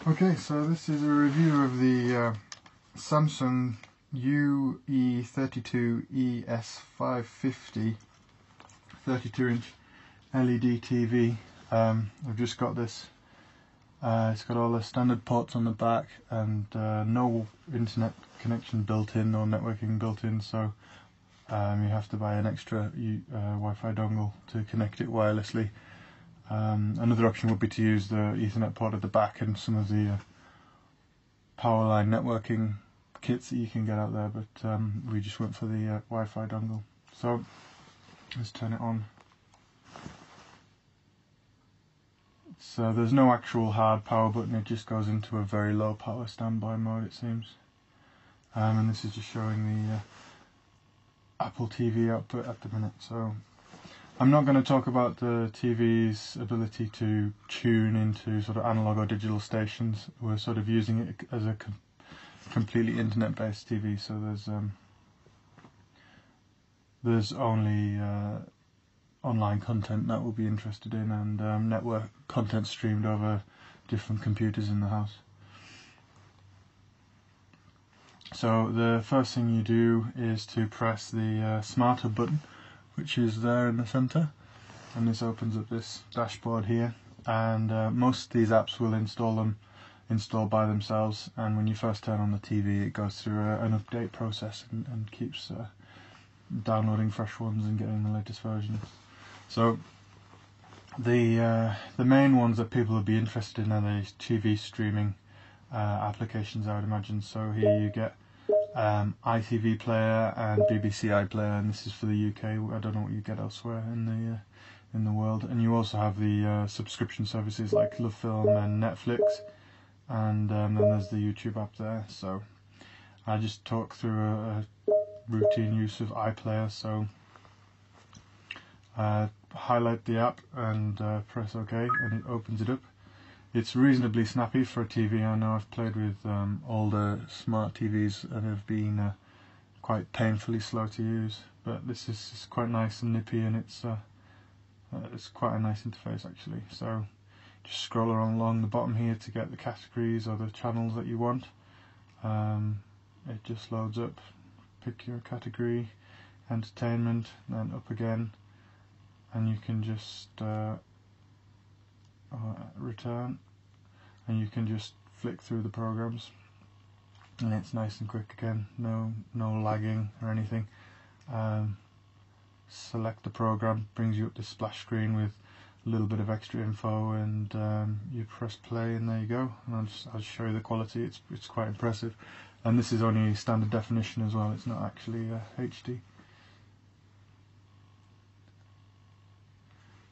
Okay, so this is a review of the Samsung UE32ES550 32-inch LED TV. I've just got this. It's got all the standard ports on the back and no internet connection built in, no networking built in, so you have to buy an extra Wi-Fi dongle to connect it wirelessly. Another option would be to use the Ethernet port at the back and some of the power line networking kits that you can get out there, but we just went for the Wi-Fi dongle. So let's turn it on. So there's no actual hard power button, it just goes into a very low power standby mode, it seems. And this is just showing the Apple TV output at the minute. So I'm not going to talk about the TV's ability to tune into sort of analog or digital stations. We're sort of using it as a completely internet-based TV, so there's only online content that we'll be interested in, and network content streamed over different computers in the house. So the first thing you do is to press the Smart Hub button, which is there in the center, and this opens up this dashboard here, and most of these apps will install by themselves, and when you first turn on the TV it goes through an update process and keeps downloading fresh ones and getting the latest versions. So the main ones that people will be interested in are the TV streaming applications, I would imagine. So here you get ITV player and BBC iPlayer, and this is for the UK. I don't know what you get elsewhere in the world. And you also have the subscription services like LoveFilm and Netflix, and then there's the YouTube app there. So I just talk through a routine use of iPlayer. So highlight the app and press OK, and it opens it up. It's reasonably snappy for a TV. I know I've played with older smart TVs that have been quite painfully slow to use, but this is quite nice and nippy, and it's quite a nice interface actually. So just scroll along the bottom here to get the categories or the channels that you want. It just loads up. Pick your category, entertainment, then up again, and you can just return, and you can just flick through the programs, and it's nice and quick again, no lagging or anything. Select the program, brings you up this splash screen with a little bit of extra info, and you press play, and there you go. And I'll show you the quality. It's quite impressive, and this is only standard definition as well, it's not actually HD.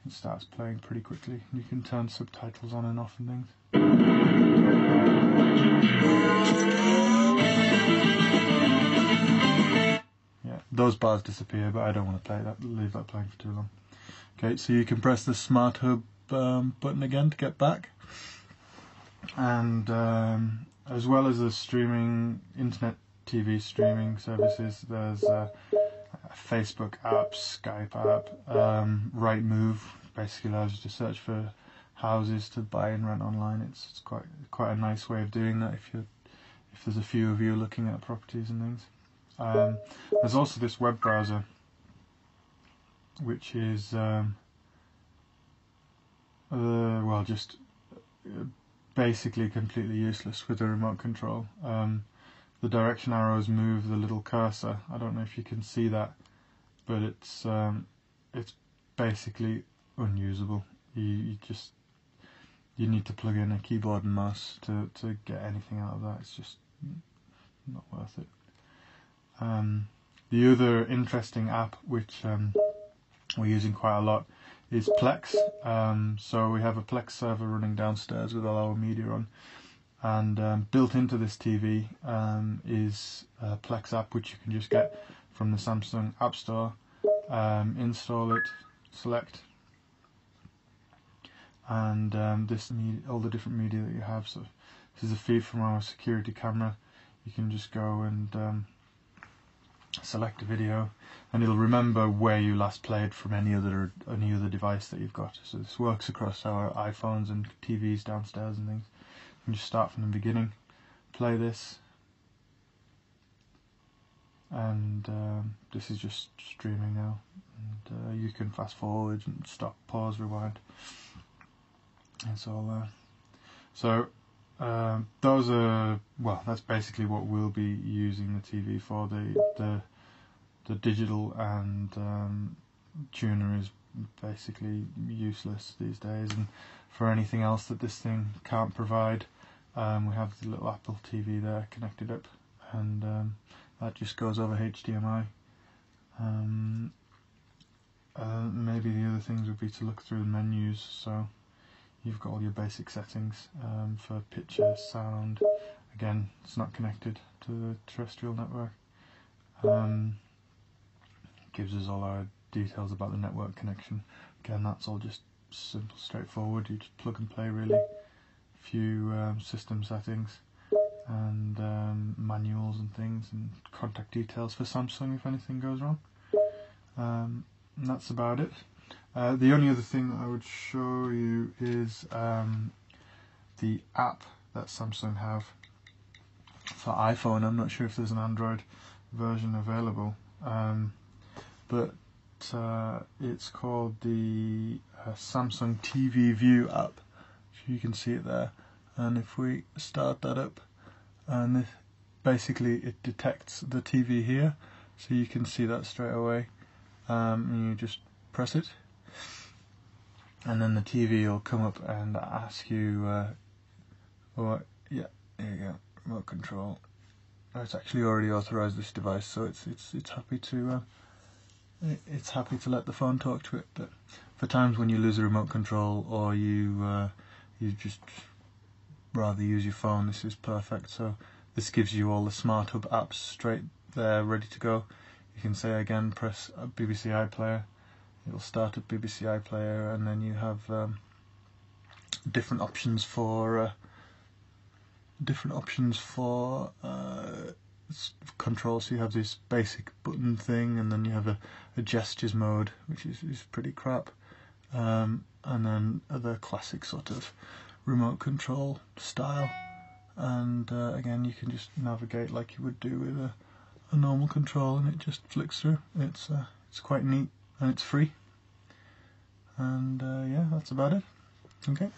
It starts playing pretty quickly. You can turn subtitles on and off and things. Yeah, those bars disappear, but I don't want to leave that playing for too long. Okay, so you can press the Smart Hub button again to get back, and as well as the streaming internet TV streaming services, there's Facebook app, Skype app, Rightmove basically allows you to search for houses to buy and rent online. It's quite a nice way of doing that if there's a few of you looking at properties and things. There's also this web browser, which is well, just basically completely useless with the remote control. The direction arrows move the little cursor. I don't know if you can see that, but it's basically unusable. You need to plug in a keyboard and mouse to get anything out of that. It's just not worth it. The other interesting app which we're using quite a lot is Plex. So we have a Plex server running downstairs with all our media on, and built into this TV is a Plex app which you can just get from the Samsung App Store. Install it, select, and all the different media that you have. So this is a feed from our security camera. You can just go and select a video, and it'll remember where you last played from any other device that you've got. So this works across our iPhones and TVs downstairs and things. can just start from the beginning, play this, and this is just streaming now, and you can fast forward and stop, pause, rewind. It's all there. So those are, well, that's basically what we'll be using the TV for. The digital and tuner is basically useless these days, and for anything else that this thing can't provide, we have the little Apple TV there connected up, and that just goes over HDMI. Maybe the other things would be to look through the menus. So you've got all your basic settings for picture, sound. Again, it's not connected to the terrestrial network. Gives us all our details about the network connection. Again, that's all just simple, straightforward. You just plug and play, really. A few system settings and manuals and things, and contact details for Samsung if anything goes wrong. And that's about it. The only other thing I would show you is the app that Samsung have for iPhone. I'm not sure if there's an Android version available, but it's called the Samsung TV View app. So you can see it there, and if we start that up, and basically it detects the TV here, so you can see that straight away. And you just press it, and then the TV will come up and ask you, yeah, there you go, remote control. It's actually already authorized this device, so it's happy to let the phone talk to it. But for times when you lose a remote control, or you just rather use your phone, this is perfect. So this gives you all the Smart Hub apps straight there, ready to go. You can say again, press BBC iPlayer. It'll start at BBC iPlayer, and then you have different options for control. So you have this basic button thing, and then you have a gestures mode, which is pretty crap, and then other classic sort of remote control style. And again, you can just navigate like you would do with a normal control, and it just flicks through. It's quite neat, and it's free. And yeah, that's about it. Okay.